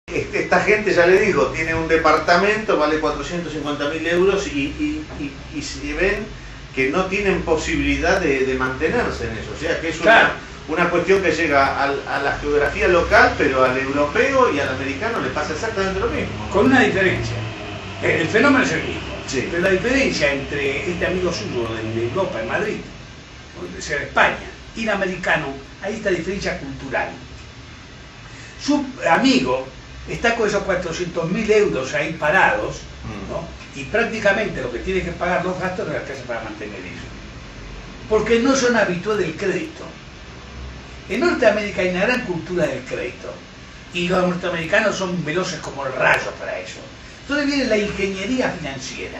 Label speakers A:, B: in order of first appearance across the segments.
A: Esta gente, ya le digo, tiene un departamento, vale 450.000 euros y se ven que no tienen posibilidad de mantenerse en eso. O sea, que es una cuestión que llega a la geografía local, pero al europeo y al americano le pasa exactamente lo mismo.
B: Con una diferencia. El fenómeno es el mismo.
A: Sí.
B: Pero la diferencia entre este amigo suyo de Europa, en Madrid, o de ser España, y el americano, hay esta diferencia cultural. Su amigo está con esos 400.000 euros ahí parados, ¿no? Y prácticamente lo que tiene que pagar los gastos no le alcanza para mantener eso. Porque no son habituales del crédito. En Norteamérica hay una gran cultura del crédito. Y los norteamericanos son veloces como el rayo para eso. Entonces viene la ingeniería financiera.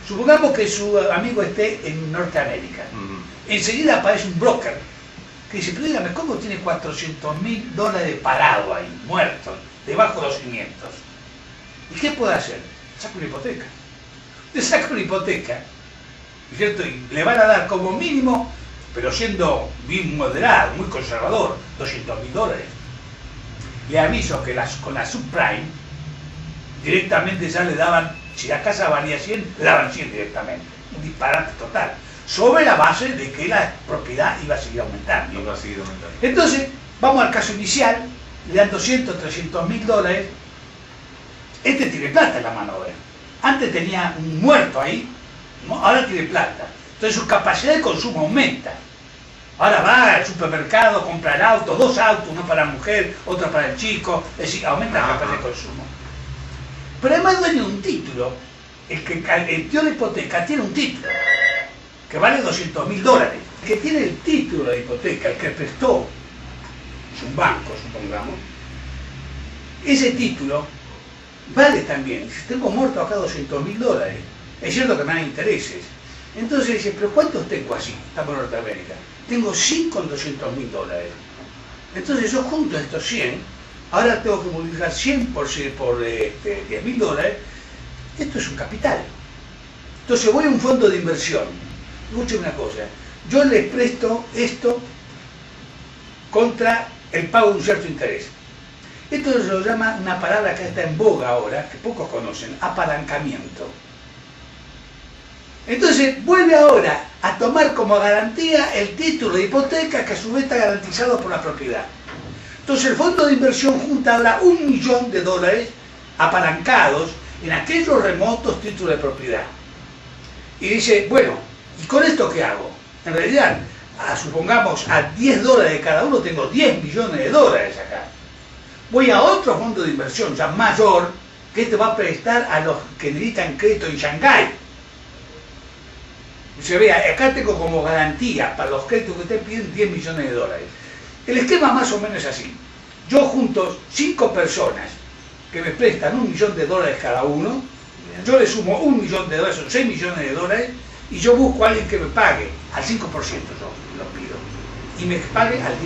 B: Supongamos que su amigo esté en Norteamérica. Enseguida aparece un broker que dice, pero dígame, ¿cómo tiene 400.000 parado ahí, muertos, debajo de los cimientos? ¿Y qué puede hacer? Saca una hipoteca. Le saca una hipoteca, ¿cierto? Y le van a dar como mínimo, pero siendo bien moderado, muy conservador, $200.000. Le aviso que con la subprime directamente ya le daban, si la casa valía 100, le daban 100 directamente. Un disparate total. Sobre la base de que la propiedad iba a seguir aumentando. Entonces, vamos al caso inicial, le dan 200, $300.000. Este tiene plata en la mano ahora. Antes tenía un muerto ahí, ¿no? Ahora tiene plata. Entonces su capacidad de consumo aumenta. Ahora va al supermercado, compra el auto, 2 autos, uno para la mujer, otro para el chico, es decir, aumenta la capacidad de consumo. Pero además dueño de un título, el que dio la hipoteca tiene un título, que vale $200.000, que tiene el título de hipoteca, el que prestó, es un banco, supongamos, ese título vale también. Si tengo muerto acá $200.000, es cierto que me dan intereses. Entonces dice, pero ¿cuántos tengo así? Estamos en Norteamérica. Tengo 100 con $200.000. Entonces yo junto estos 100, ahora tengo que multiplicar 100 por $10.000. Esto es un capital. Entonces voy a un fondo de inversión. Escuchen una cosa, yo les presto esto contra el pago de un cierto interés. Esto se lo llama, una palabra que está en boga ahora, que pocos conocen, apalancamiento. Entonces vuelve ahora a tomar como garantía el título de hipoteca que a su vez está garantizado por la propiedad. Entonces el fondo de inversión junta ahora $1 millón apalancados en aquellos remotos títulos de propiedad. Y dice, bueno, ¿y con esto qué hago? En realidad, supongamos a $10 cada uno, tengo $10 millones acá. Voy a otro fondo de inversión ya mayor, que te va a prestar a los que necesitan crédito en Shanghái. Se vea, acá tengo como garantía para los créditos que ustedes piden $10 millones. El esquema más o menos es así. Yo junto 5 personas que me prestan $1 millón cada uno, yo le sumo $1 millón, son $6 millones, y yo busco a alguien que me pague al 5%, yo lo pido, y me pague al 10%.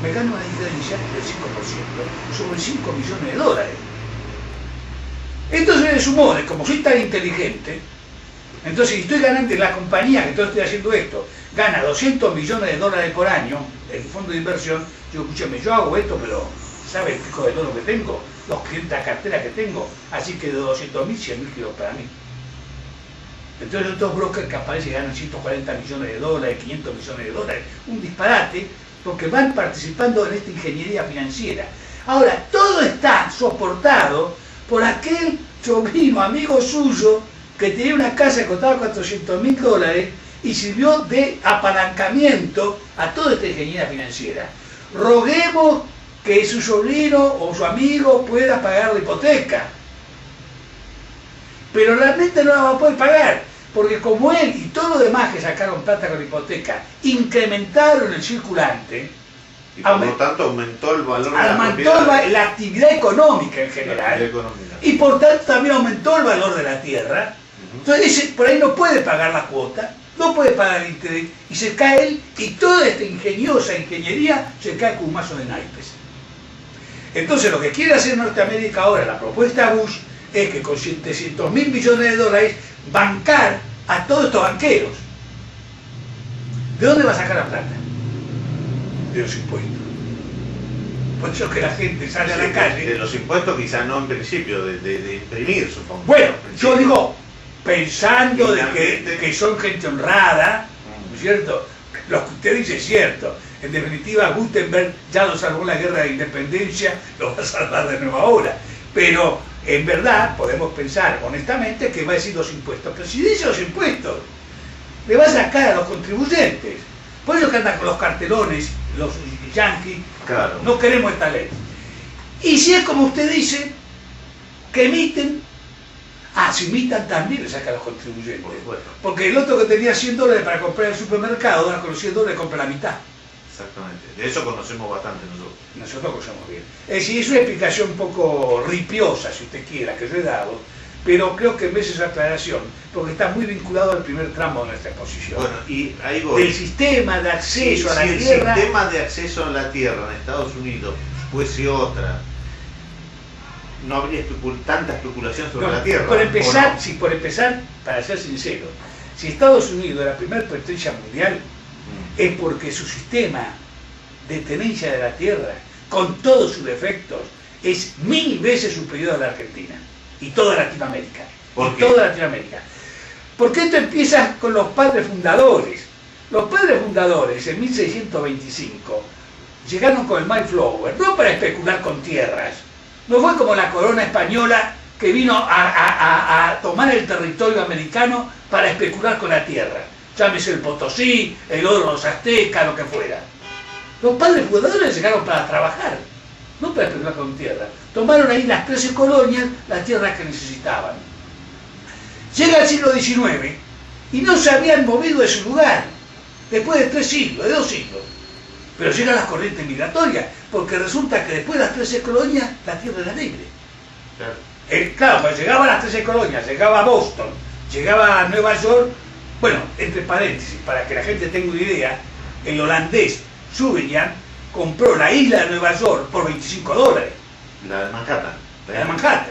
B: Me gano una diferencia del 5% sobre $5 millones. Entonces le sumo, como soy tan inteligente, entonces si estoy ganando en la compañía que estoy haciendo esto, gana $200 millones por año, el fondo de inversión, yo escúcheme, yo hago esto, pero ¿sabe el pico de todo lo que tengo? Los clientes, la cartera que tengo, así que de 200.000, 100.000 kilos para mí. Entonces otros brokers que aparecen ganan $140 millones, $500 millones, un disparate, porque van participando en esta ingeniería financiera. Ahora, todo está soportado por aquel sobrino, amigo suyo, que tenía una casa que costaba $400.000 y sirvió de apalancamiento a toda esta ingeniería financiera. Roguemos que su sobrino o su amigo pueda pagar la hipoteca, pero realmente no la va a poder pagar, porque como él y todos los demás que sacaron plata con la hipoteca incrementaron el circulante,
A: y por lo tanto aumentó el valor de la propiedad,
B: la actividad económica en general, y por tanto también aumentó el valor de la tierra. Entonces por ahí no puede pagar la cuota, no puede pagar el interés, y se cae él, y toda esta ingeniosa ingeniería se cae con un mazo de naipes. Entonces lo que quiere hacer Norteamérica ahora, la propuesta de Bush, es que con $700.000 millones bancar a todos estos banqueros. ¿De dónde va a sacar la plata? De los impuestos. Por eso que la gente sale a la calle.
A: De los impuestos quizás no en principio, de imprimir, supongo.
B: Bueno, yo digo, pensando de que son gente honrada, ¿no es cierto? Lo que usted dice es cierto. En definitiva, Gutenberg ya lo salvó en la guerra de independencia, lo va a salvar de nuevo ahora. Pero en verdad podemos pensar honestamente que va a decir los impuestos. Pero si dice los impuestos, le va a sacar a los contribuyentes. Por eso que andan con los cartelones, los yanquis,
A: claro.
B: No queremos esta ley. Y si es como usted dice, que emiten, si imitan también le saca a los contribuyentes. Porque el otro que tenía $100 para comprar en el supermercado, ahora con los $100 compra la mitad.
A: Exactamente. De eso conocemos bastante nosotros.
B: Nosotros conocemos bien. Es decir, es una explicación un poco ripiosa, si usted quiera, que yo he dado, pero creo que merece esa aclaración, porque está muy vinculado al primer tramo de nuestra exposición.
A: Bueno, y ahí voy.
B: Del sistema de acceso a la tierra.
A: Si el sistema de acceso a la tierra en Estados Unidos fuese otra, no habría tanta especulación sobre la tierra.
B: Por empezar, por empezar, para ser sincero, si Estados Unidos era la primera potencia mundial, es porque su sistema de tenencia de la tierra, con todos sus defectos, es 1000 veces superior a la Argentina y toda Latinoamérica. Toda Latinoamérica. Porque esto empieza con los padres fundadores. Los padres fundadores en 1625 llegaron con el Mayflower, no para especular con tierras. No fue como la corona española que vino a tomar el territorio americano para especular con la tierra. Llámese el Potosí, el oro de los aztecas, lo que fuera. Los padres fundadores llegaron para trabajar, no para especular con tierra. Tomaron ahí las 13 colonias, las tierras que necesitaban. Llega el siglo XIX y no se habían movido de su lugar, después de 3 siglos, de 2 siglos. Pero llegan las corrientes migratorias, porque resulta que después de las 13 colonias, la tierra era libre. Claro, pues llegaba a las 13 colonias, llegaba a Boston, llegaba a Nueva York. Bueno, entre paréntesis, para que la gente tenga una idea, el holandés Souvignan compró la isla de Nueva York por $25.
A: La de Manhattan.
B: La de Manhattan.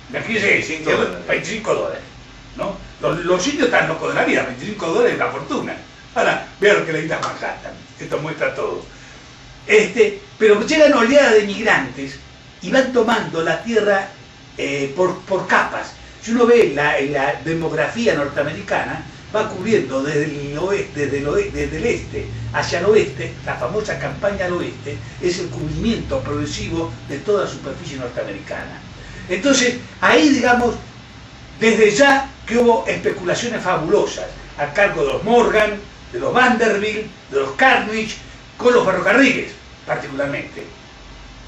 B: Imagínense, $25, ¿no? Los indios están locos de la vida, $25 es una fortuna. Ahora, vean lo que le dice a Manhattan, esto muestra todo. Pero llegan oleadas de migrantes y van tomando la tierra por capas. Si uno ve la demografía norteamericana, va cubriendo desde el este hacia el oeste, la famosa campaña al oeste, es el cubrimiento progresivo de toda la superficie norteamericana. Entonces, ahí digamos, desde ya que hubo especulaciones fabulosas, a cargo de los Morgan, de los Vanderbilt, de los Carnegie, con los ferrocarriles, particularmente.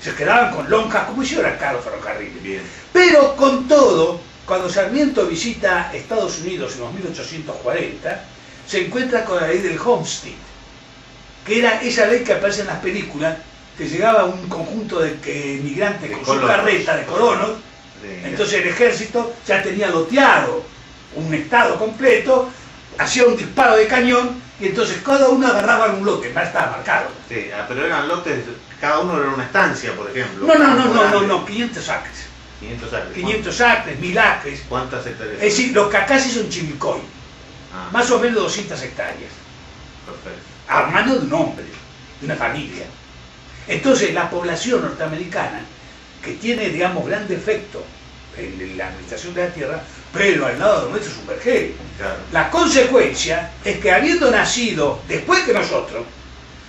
B: Se quedaban con lonjas, como hicieron acá los ferrocarriles.
A: Bien.
B: Pero con todo, cuando Sarmiento visita Estados Unidos en los 1840, se encuentra con la ley del Homestead, que era esa ley que aparece en las películas, que llegaba un conjunto de migrantes con su carreta de colonos. Entonces el ejército ya tenía loteado un estado completo, hacía un disparo de cañón y entonces cada uno agarraba un lote, más estaba marcado.
A: Sí, pero eran lotes, cada uno era una estancia, por ejemplo.
B: No, 500 acres.
A: 500 acres.
B: 500 acres, 1000 acres.
A: ¿Cuántas hectáreas?
B: Es decir, lo que acá se hizo en Chivilcoy, más o menos 200 hectáreas.
A: Perfecto.
B: A mano de un hombre, de una familia. Entonces la población norteamericana, que tiene, digamos, gran defecto en la administración de la tierra, pero al lado de nuestro es un vergel.
A: Claro.
B: La consecuencia es que habiendo nacido después que nosotros,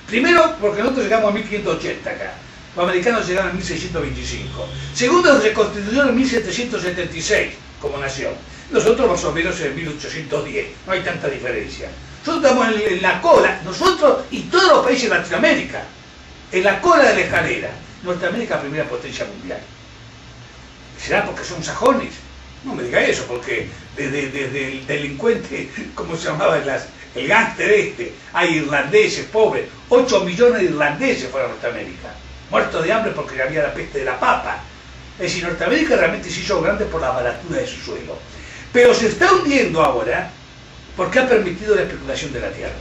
B: primero porque nosotros llegamos a 1580 acá, los americanos llegaron en 1625, segundo se constituyeron en 1776 como nación, nosotros más o menos en 1810, no hay tanta diferencia. Nosotros estamos en la cola, nosotros y todos los países de Latinoamérica, en la cola de la escalera. Norteamérica, primera potencia mundial. ¿Será porque son sajones? No me diga eso, porque desde el delincuente, como se llamaba el gángster hay irlandeses pobres, 8 millones de irlandeses fueron a Norteamérica, muertos de hambre porque había la peste de la papa. Es decir, Norteamérica realmente se hizo grande por la baratura de su suelo. Pero se está hundiendo ahora porque ha permitido la especulación de la tierra.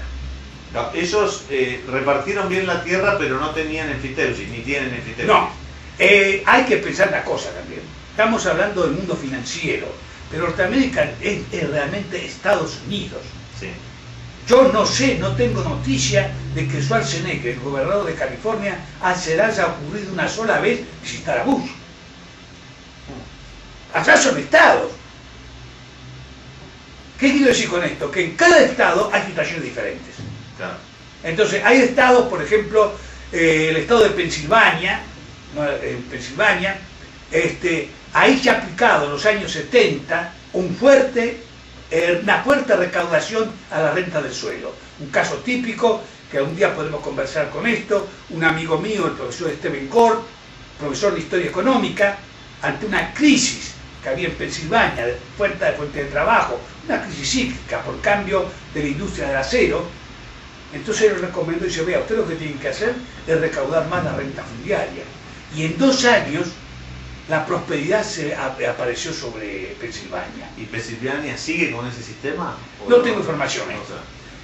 A: No, ellos repartieron bien la tierra, pero no tenían enfiteusis, ni tienen enfiteusis.
B: No, hay que pensar una cosa también. Estamos hablando del mundo financiero, pero Norteamérica es realmente Estados Unidos.
A: Sí.
B: Yo no sé, no tengo noticia de que Schwarzenegger, el gobernador de California, se le haya ocurrido una sola vez visitar a Bush. Allá son estados. ¿Qué quiero decir con esto? Que en cada estado hay situaciones diferentes.
A: Claro.
B: Entonces, hay estados, por ejemplo, el estado de Pensilvania, en Pensilvania, ahí se ha aplicado en los años 70 una fuerte recaudación a la renta del suelo. Un caso típico, que algún día podemos conversar con esto, un amigo mío, el profesor Stephen Core, profesor de Historia Económica, ante una crisis que había en Pensilvania, de falta de fuente de trabajo, una crisis cíclica por cambio de la industria del acero. Entonces él recomendó y dice, vea, usted lo que tienen que hacer es recaudar más la renta fundiaria. Y en 2 años la prosperidad apareció sobre Pensilvania.
A: ¿Y Pensilvania sigue con ese sistema?
B: No tengo información.
A: O sea,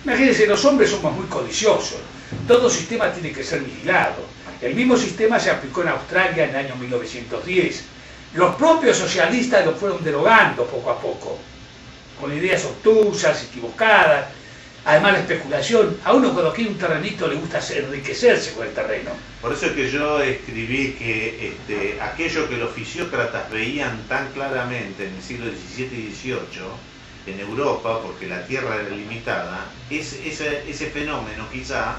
B: Imagínense, los hombres somos muy codiciosos. Todo sistema tiene que ser vigilado. El mismo sistema se aplicó en Australia en el año 1910. Los propios socialistas lo fueron derogando poco a poco, con ideas obtusas, equivocadas. Además la especulación, a uno cuando quiere un terrenito le gusta enriquecerse con el terreno.
A: por eso es que yo escribí que aquello que los fisiócratas veían tan claramente en el siglo XVII y XVIII en Europa, porque la tierra era limitada, ese fenómeno quizá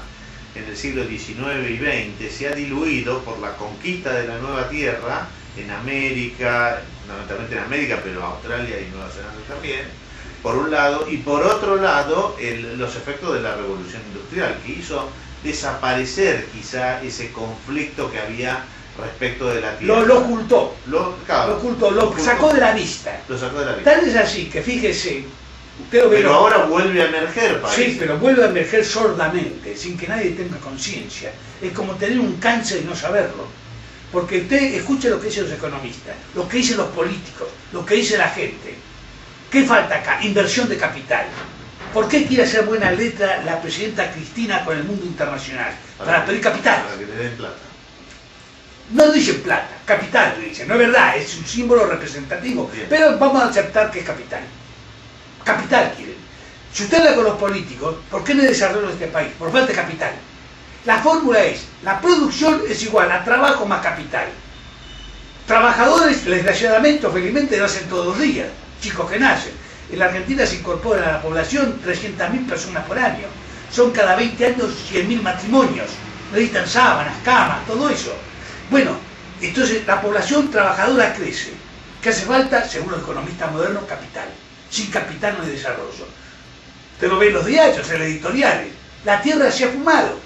A: en el siglo XIX y XX se ha diluido por la conquista de la nueva tierra en América, fundamentalmente en América, pero Australia y Nueva Zelanda también, por un lado, y por otro lado los efectos de la revolución industrial, que hizo desaparecer quizá ese conflicto que había respecto de la tierra.
B: Lo ocultó,
A: Claro,
B: lo ocultó, lo sacó de la vista.
A: Lo sacó de la vista.
B: Tal es así que fíjese, usted lo ve.
A: Pero ahora vuelve a emerger, parece.
B: Sí, pero vuelve a emerger sordamente, sin que nadie tenga conciencia. Es como tener un cáncer y no saberlo. Porque usted escuche lo que dicen los economistas, lo que dicen los políticos, lo que dice la gente. ¿Qué falta acá? Inversión de capital. ¿Por qué quiere hacer buena letra la presidenta Cristina con el mundo internacional? Para pedir capital.
A: Para que le den plata.
B: No dicen plata, capital le dicen. No es verdad, es un símbolo representativo.
A: Bien.
B: Pero vamos a aceptar que es capital. Capital quieren. Si usted habla con los políticos, ¿por qué no hay desarrollo de este país? Por falta de capital. La fórmula es, la producción es igual a trabajo más capital. Trabajadores, desgraciadamente o felizmente, lo hacen todos los días. Chicos que nacen. En la Argentina se incorpora a la población 300.000 personas por año. Son cada 20 años 100.000 matrimonios. Necesitan sábanas, camas, todo eso. Bueno, entonces la población trabajadora crece. ¿Qué hace falta? Según los economistas modernos, capital. Sin capital no hay desarrollo. Usted lo ve en los diarios, en los editoriales. La tierra se ha fumado.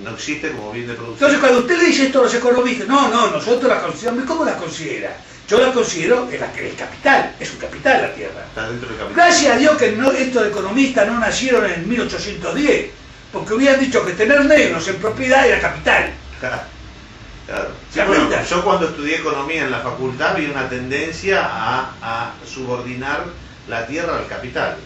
A: No existe como bien de producción.
B: Entonces cuando usted le dice esto a los economistas, no, nosotros la consideramos. ¿Cómo la considera? Yo la considero el capital, es un capital la tierra.
A: Está dentro del capital.
B: Gracias a Dios que estos economistas no nacieron en 1810, porque hubieran dicho que tener negros en propiedad era capital.
A: Claro.
B: ¿Se
A: Bueno,
B: acuerda?
A: yo cuando estudié economía en la facultad vi una tendencia a subordinar la tierra al capital.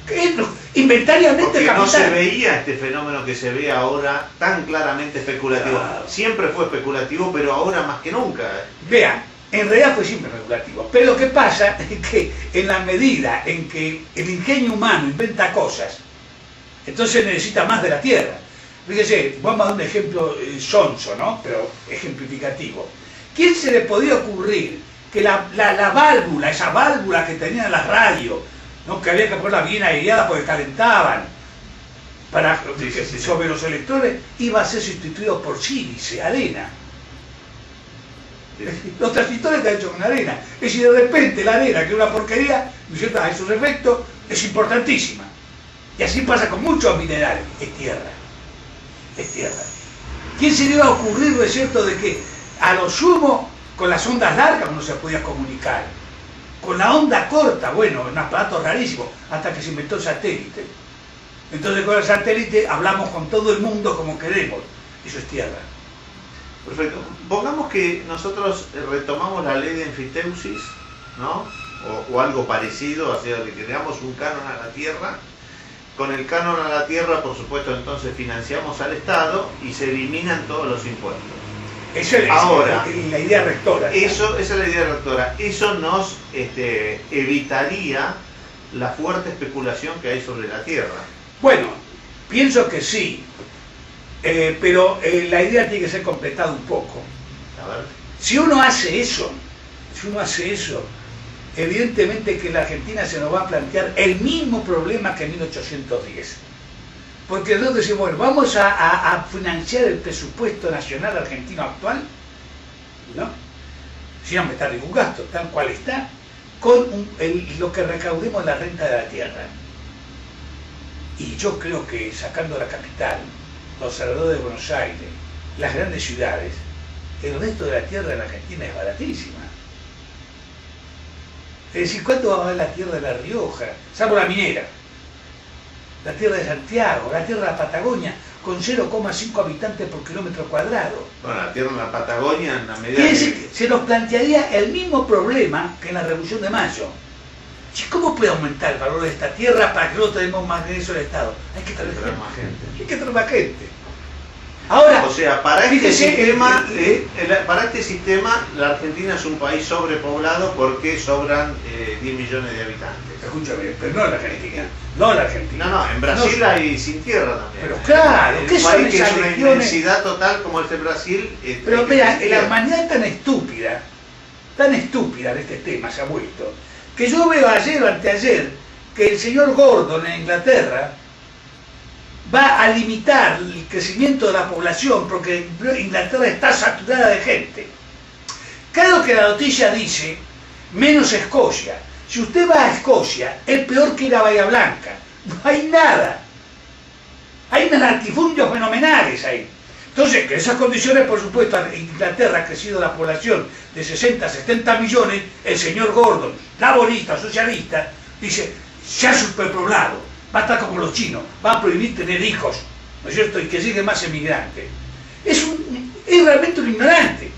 B: Inventariamente
A: Porque
B: capital.
A: no se veía este fenómeno que se ve ahora tan claramente especulativo.
B: Claro.
A: Siempre fue especulativo, pero ahora más que nunca.
B: Vean, en realidad fue siempre especulativo. Pero lo que pasa es que en la medida en que el ingenio humano inventa cosas, entonces necesita más de la tierra. Fíjese, vamos a dar un ejemplo sonso, ¿no? Pero ejemplificativo. ¿Quién se le podía ocurrir que la válvula, esa válvula que tenían las radios, ¿no? Que había que ponerla bien aireada porque calentaban, sobre los electrones, iba a ser sustituido por sílice, arena? Los transistores están hechos con arena. Es decir, de repente la arena, que es una porquería, ¿no es cierto?, a esos efectos, es importantísima. Y así pasa con muchos minerales. Es tierra. Es tierra. ¿Quién se le iba a ocurrir, ¿no es cierto?, de que a lo sumo, con las ondas largas uno se podía comunicar? Con la onda corta, bueno, un aparato rarísimo, hasta que se inventó el satélite. Entonces con el satélite hablamos con todo el mundo como queremos. Eso es tierra.
A: Perfecto. Pongamos que nosotros retomamos la ley de enfiteusis, ¿no? O algo parecido, hacia que creamos un canon a la tierra. Con el canon a la tierra, por supuesto, entonces financiamos al Estado y se eliminan todos los impuestos.
B: Eso es
A: Ahora,
B: la idea rectora.
A: Esa es la idea rectora. Eso nos evitaría la fuerte especulación que hay sobre la tierra.
B: Bueno, Pienso que sí, pero la idea tiene que ser completada un poco.
A: A ver.
B: Si uno hace eso, evidentemente que la Argentina se nos va a plantear el mismo problema que en 1810. Porque nosotros decimos, bueno, vamos a financiar el presupuesto nacional argentino actual, ¿no? Sin aumentar ningún gasto, tal cual está, con lo que recaudemos en la renta de la tierra. Y yo creo que sacando la capital, los alrededores de Buenos Aires, las grandes ciudades, el resto de la tierra en la Argentina es baratísima. Es decir, ¿cuánto va a valer la tierra de La Rioja? Salvo la minera. La tierra de Santiago, la tierra de la Patagonia, con 0,5 habitantes por kilómetro cuadrado.
A: Bueno, la tierra en la Patagonia, en la medida
B: Quiere decir que se nos plantearía el mismo problema que en la Revolución de Mayo. ¿Cómo puede aumentar el valor de esta tierra para que nosotros tenemos más ingresos del Estado? Hay que traer
A: más gente.
B: Hay que traer más gente. Ahora,
A: o sea, para este
B: fíjese,
A: sistema, la Argentina es un país sobrepoblado porque sobran 10 millones de habitantes.
B: Escúchame, pero no en la Argentina. No en la Argentina.
A: No, en Brasil
B: no,
A: hay sin tierra también.
B: Pero claro,
A: el
B: ¿qué son
A: país que
B: esas
A: es una
B: regiones?
A: inmensidad total como es de Brasil.
B: Pero mira, la humanidad tan estúpida en este tema se ha vuelto, que yo veo ayer o anteayer que el señor Gordon en Inglaterra va a limitar el crecimiento de la población porque Inglaterra está saturada de gente. Claro que la noticia dice, menos Escocia. Si usted va a Escocia, es peor que ir a Bahía Blanca. No hay nada. Hay unos latifundios fenomenales ahí. Entonces, que en esas condiciones, por supuesto, en Inglaterra ha crecido la población de 60 a 70 millones, el señor Gordon, laborista, socialista, dice, se ha superpoblado, va a estar como los chinos, va a prohibir tener hijos, ¿no es cierto? Y que lleguen más emigrantes. Es realmente un ignorante.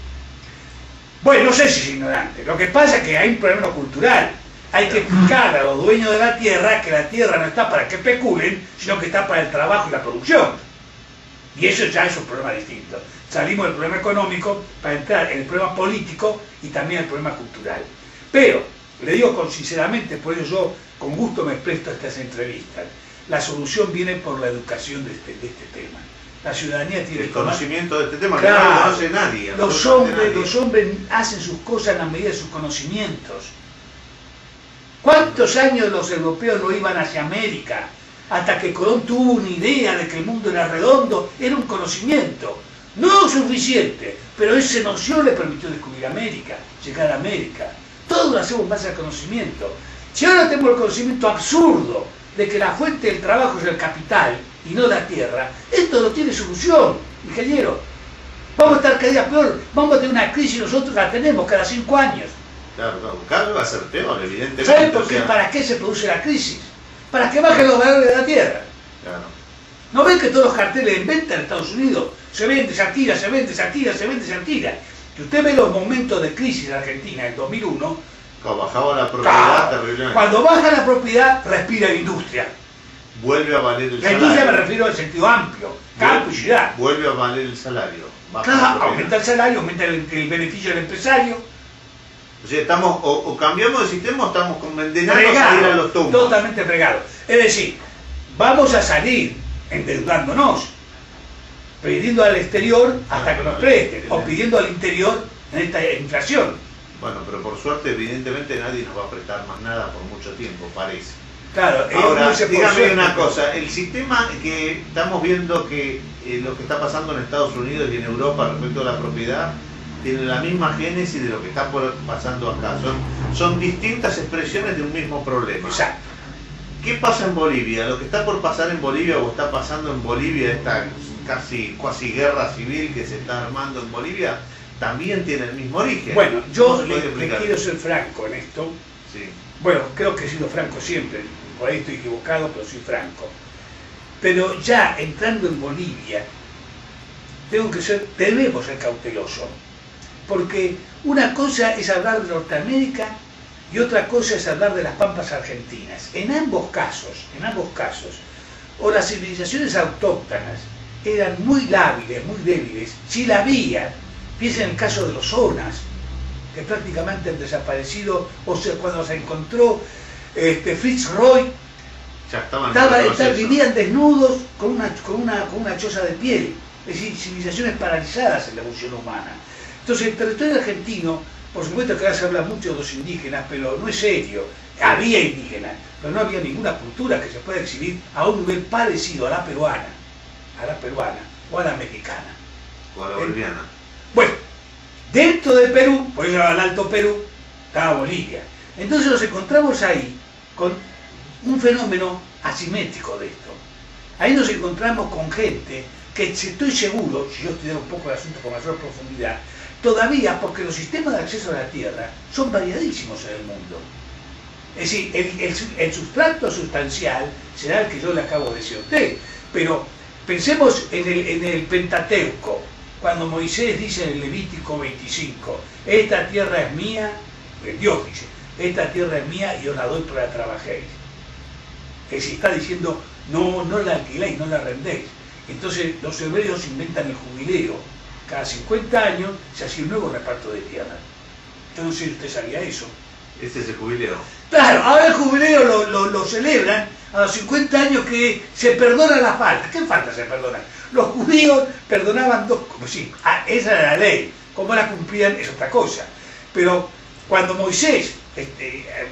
B: Bueno, no sé si es ignorante, lo que pasa es que hay un problema cultural. Hay que explicar a los dueños de la tierra que la tierra no está para que especulen, sino que está para el trabajo y la producción. Y eso ya es un problema distinto. Salimos del problema económico para entrar en el problema político y también el problema cultural. Pero, le digo sinceramente, por eso yo con gusto me presto a estas entrevistas, la solución viene por la educación de este tema. La ciudadanía tiene
A: el conocimiento de este tema,
B: claro,
A: que no lo conoce nadie.
B: Los hombres hacen sus cosas en la medida de sus conocimientos. ¿Cuántos años los europeos no iban hacia América? Hasta que Colón tuvo una idea de que el mundo era redondo, era un conocimiento. No suficiente, pero esa noción le permitió descubrir América, llegar a América. Todo lo hacemos en base al conocimiento. Si ahora tenemos el conocimiento absurdo de que la fuente del trabajo es el capital y no la tierra, esto no tiene solución, ingeniero. Vamos a estar cada día peor, vamos a tener una crisis, nosotros la tenemos cada 5 años.
A: Claro, cada vez va a ser peor, evidentemente.
B: ¿Saben por qué? ¿Para qué se produce la crisis? Para que bajen los valores de la tierra.
A: Claro.
B: ¿No ven que todos los carteles en venta en Estados Unidos se vende, se alquila, se vende, se alquila, se vende, se alquila? Que usted ve los momentos de crisis en Argentina en 2001.
A: Cuando bajaba la propiedad terriblemente.
B: Cuando baja la propiedad, respira la industria.
A: Vuelve a valer el
B: la
A: salario.
B: La industria me refiero al sentido amplio, campo y ciudad.
A: Vuelve a valer el salario.
B: Claro, aumenta el salario, aumenta el beneficio del empresario.
A: O sea, estamos, o cambiamos de sistema o estamos condenados a ir a los tumbos.
B: Totalmente fregados. Es decir, vamos a salir endeudándonos, pidiendo al exterior hasta que nos presten, o pidiendo al interior en esta inflación.
A: Bueno, pero por suerte, evidentemente, nadie nos va a prestar más nada por mucho tiempo, parece.
B: Claro,
A: ahora, dígame una cosa, el sistema que estamos viendo que lo que está pasando en Estados Unidos y en Europa respecto a la propiedad, tiene la misma génesis de lo que está pasando acá. Son distintas expresiones de un mismo problema.
B: Exacto.
A: ¿Qué pasa en Bolivia? Lo que está por pasar en Bolivia o está pasando en Bolivia, esta cuasi guerra civil que se está armando en Bolivia, también tiene el mismo origen.
B: Bueno, yo le quiero ser franco en esto.
A: Sí.
B: Bueno, creo que he sido franco siempre. Por ahí estoy equivocado, pero soy franco. Pero ya entrando en Bolivia, debemos ser cautelosos. Porque una cosa es hablar de Norteamérica y otra cosa es hablar de las pampas argentinas. En ambos casos, o las civilizaciones autóctonas eran muy lábiles, muy débiles, si la había, piensen en el caso de los zonas, que prácticamente han desaparecido, o sea, cuando se encontró Fitzroy
A: Ya estaban
B: vivían desnudos con una choza de piel. Es decir, civilizaciones paralizadas en la evolución humana. Entonces, el territorio argentino, por supuesto que ahora se habla mucho de los indígenas, pero no es serio. Había indígenas, pero no había ninguna cultura que se pueda exhibir a un nivel parecido a la peruana o a la mexicana.
A: O a la boliviana.
B: Bueno, dentro de Perú, por eso al Alto Perú, estaba Bolivia. Entonces nos encontramos ahí con un fenómeno asimétrico de esto. Ahí nos encontramos con gente que, si estoy seguro, si yo estudiara un poco el asunto con mayor profundidad, todavía, porque los sistemas de acceso a la tierra son variadísimos en el mundo. Es decir, el sustrato sustancial será el que yo le acabo de decir a usted, pero pensemos en el Pentateuco, cuando Moisés dice en el Levítico 25, esta tierra es mía, Dios dice, esta tierra es mía y os la doy para que trabajéis. Es decir, está diciendo, no la alquiléis, no la arrendéis. Entonces los hebreos inventan el jubileo. Cada 50 años se hacía un nuevo reparto de tierra. Yo no sé si usted sabía eso.
A: Este es el jubileo.
B: Claro, ahora el jubileo lo celebran a los 50 años que se perdonan las faltas. ¿Qué faltas se perdonan? Los judíos perdonaban dos, como sí, esa era la ley. Cómo la cumplían es otra cosa. Pero cuando Moisés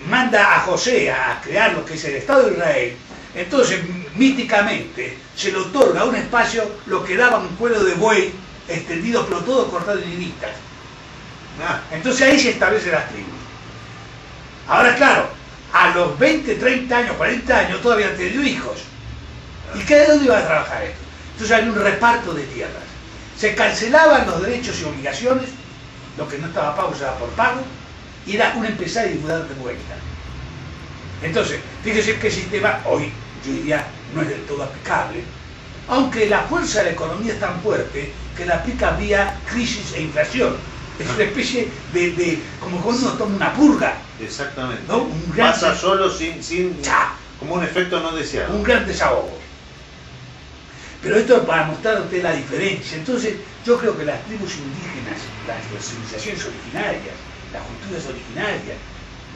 B: manda a José a crear lo que es el Estado de Israel, entonces míticamente se le otorga un espacio lo que daba un cuero de buey extendido, pero todo cortado en hilitas. Entonces ahí se establecen las tribus. Ahora claro, a los 20, 30 años, 40 años todavía han tenido hijos. ¿Y qué de dónde iba a trabajar esto? Entonces hay un reparto de tierras. Se cancelaban los derechos y obligaciones, lo que no estaba pago se daba por pago, y era un empezar y mudar de vuelta. Entonces, fíjese que el sistema hoy, yo diría, no es del todo aplicable, aunque la fuerza de la economía es tan fuerte que la aplica vía crisis e inflación. Es una especie de como cuando uno toma una purga.
A: Exactamente.
B: ¿No?
A: Pasa solo sin como un efecto no deseado.
B: Un gran desahogo. Pero esto es para mostrar a usted la diferencia. Entonces, yo creo que las tribus indígenas, las civilizaciones originarias, las culturas originarias,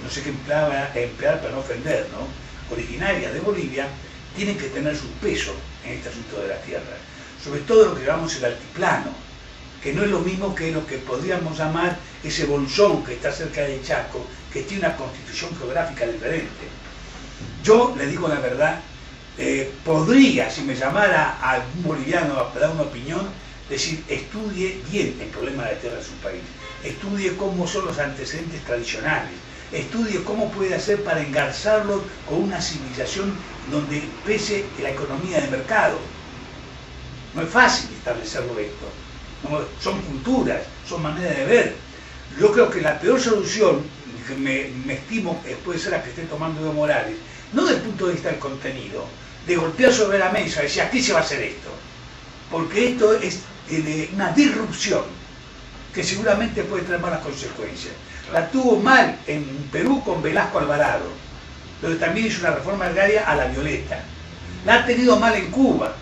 B: no sé qué emplear para no ofender, ¿no? Originarias de Bolivia, tienen que tener su peso en este asunto de la tierra. Sobre todo lo que llamamos el altiplano, que no es lo mismo que lo que podríamos llamar ese bolsón que está cerca de Chaco, que tiene una constitución geográfica diferente. Yo le digo la verdad, podría, si me llamara a algún boliviano a dar una opinión, decir, estudie bien el problema de la tierra de su país, estudie cómo son los antecedentes tradicionales, estudie cómo puede hacer para engarzarlo con una civilización donde pese la economía de mercado. No es fácil establecerlo esto. No, son culturas, son maneras de ver. Yo creo que la peor solución, que me estimo puede ser la que esté tomando Evo Morales, no desde el punto de vista del contenido, de golpear sobre la mesa y decir, aquí se va a hacer esto. Porque esto es una disrupción que seguramente puede traer malas consecuencias. La tuvo mal en Perú con Velasco Alvarado, donde también hizo una reforma agraria a la violeta. La ha tenido mal en Cuba,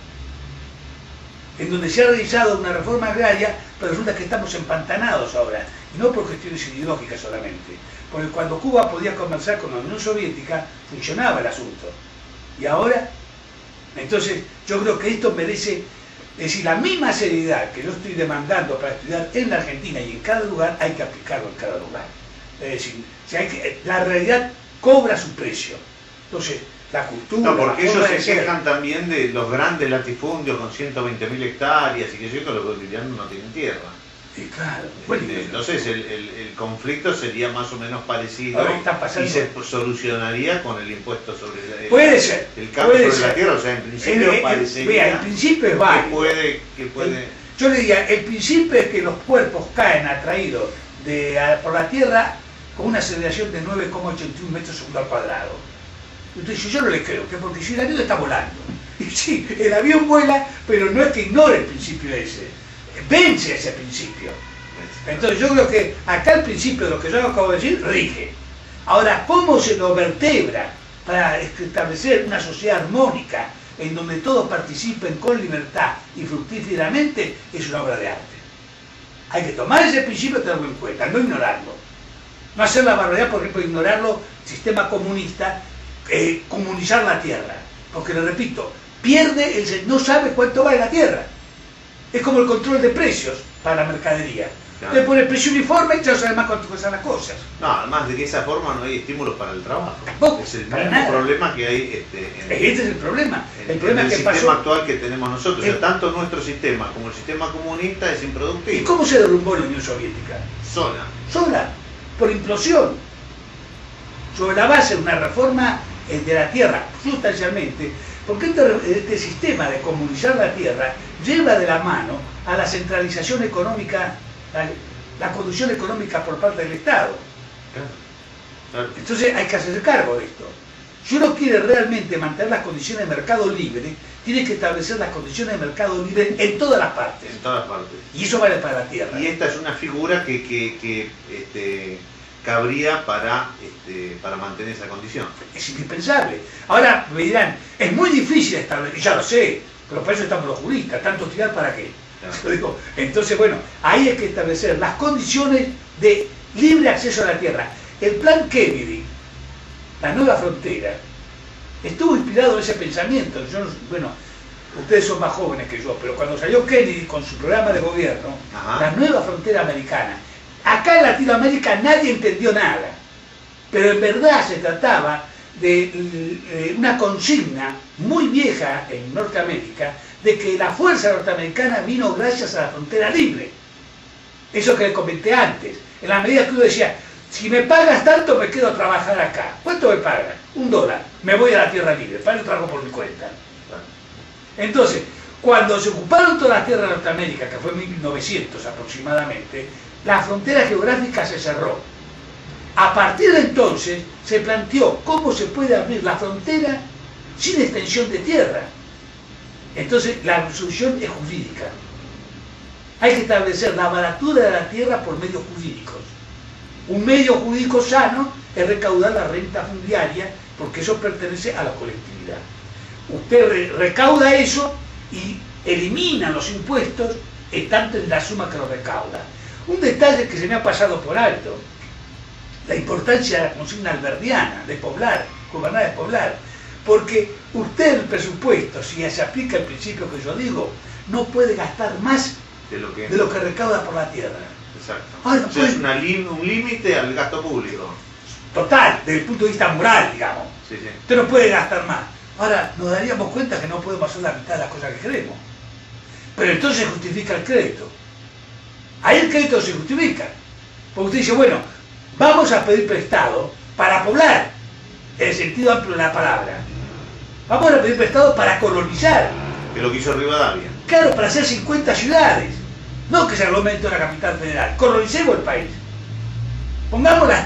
B: en donde se ha realizado una reforma agraria, pero resulta que estamos empantanados ahora, y no por cuestiones ideológicas solamente, porque cuando Cuba podía conversar con la Unión Soviética, funcionaba el asunto. Y ahora, entonces, yo creo que esto merece, es decir, la misma seriedad que yo estoy demandando para estudiar en la Argentina y en cada lugar, hay que aplicarlo en cada lugar. Es decir, la realidad cobra su precio. Entonces, la cultura...
A: No, porque ellos se quejan también de los grandes latifundios con 120.000 hectáreas y que yo creo que los bolivianos no tienen tierra.
B: Sí, claro. Bueno,
A: entonces el conflicto sería más o menos parecido y se solucionaría con el impuesto sobre el campo sobre la tierra. O sea, en principio parecería...
B: Vea, el principio es válido.
A: Que puede...
B: Yo le diría, el principio es que los cuerpos caen atraídos por la tierra con una aceleración de 9,81 metros segundo al cuadrado. Entonces yo no le creo, que porque si el avión está volando, y sí, el avión vuela, pero no es que ignore el principio ese, vence ese principio. Entonces yo creo que acá el principio de lo que yo acabo de decir rige. Ahora, ¿cómo se lo vertebra para establecer una sociedad armónica en donde todos participen con libertad y fructíferamente? Es una obra de arte. Hay que tomar ese principio y tenerlo en cuenta, no ignorarlo. No hacer la barbaridad, por ejemplo, ignorarlo, sistema comunista, comunizar la tierra. Porque le repito, no sabe cuánto vale la tierra. Es como el control de precios para la mercadería.
A: Claro.
B: Le pone el precio uniforme y ya no sabe más cuánto cuestan las cosas.
A: No, además de que esa forma no hay estímulos para el trabajo.
B: Tampoco,
A: Es el
B: para
A: mismo
B: nada.
A: problema que hay
B: Este es el problema. El problema
A: en
B: es
A: el
B: que
A: sistema
B: pasó.
A: actual que tenemos nosotros. O sea, tanto nuestro sistema como el sistema comunista es
B: ¿Y
A: improductivo.
B: cómo se derrumbó la Unión Soviética?
A: Sola.
B: Sola, por implosión. Sobre la base de una reforma de la tierra, sustancialmente, porque este sistema de comunizar la tierra lleva de la mano a la centralización económica, la conducción económica por parte del Estado.
A: Claro.
B: Entonces hay que hacerse cargo de esto. Si uno quiere realmente mantener las condiciones de mercado libre, tiene que establecer las condiciones de mercado libre en todas las partes.
A: En todas partes.
B: Y eso vale para la tierra.
A: Y esta es una figura que cabría para mantener esa condición.
B: Es indispensable. Ahora me dirán, es muy difícil establecer, ya lo sé, pero para eso estamos los juristas, tanto estudiar para qué.
A: Claro.
B: Yo digo, entonces, bueno, ahí hay que establecer las condiciones de libre acceso a la tierra. El plan Kennedy, la nueva frontera, estuvo inspirado en ese pensamiento. Bueno, ustedes son más jóvenes que yo, pero cuando salió Kennedy con su programa de gobierno,
A: Ajá.
B: la nueva frontera americana, acá en Latinoamérica nadie entendió nada, pero en verdad se trataba de una consigna muy vieja en Norteamérica, de que la fuerza norteamericana vino gracias a la frontera libre. Eso que les comenté antes, en la medida que uno decía, si me pagas tanto me quedo a trabajar acá. ¿Cuánto me pagan? $1. Me voy a la tierra libre, para el trabajo por mi cuenta. Entonces, cuando se ocuparon todas las tierras de Norteamérica, que fue en 1900 aproximadamente, la frontera geográfica se cerró. A partir de entonces se planteó cómo se puede abrir la frontera sin extensión de tierra. Entonces la solución es jurídica. Hay que establecer la baratura de la tierra por medios jurídicos. Un medio jurídico sano es recaudar la renta fundiaria, porque eso pertenece a la colectividad. Usted recauda eso y elimina los impuestos tanto en la suma que lo recauda. Un detalle que se me ha pasado por alto, la importancia de la consigna alberdiana, de poblar, gobernar es poblar, porque usted el presupuesto, si se aplica el principio que yo digo, no puede gastar más de lo que recauda por la tierra.
A: Exacto.
B: Ahora,
A: O sea, es un límite al gasto público.
B: Total, desde el punto de vista moral, digamos.
A: Sí, sí.
B: Usted no puede gastar más. Ahora, nos daríamos cuenta que no podemos hacer la mitad de las cosas que queremos. Pero entonces se justifica el crédito. Ahí el crédito se justifica. Porque usted dice, bueno, vamos a pedir prestado para poblar, en el sentido amplio de la palabra. Vamos a pedir prestado para colonizar.
A: Que lo que hizo Rivadavia.
B: Claro, para hacer 50 ciudades. No que se aglomente una capital federal. Colonicemos el país. Pongamos las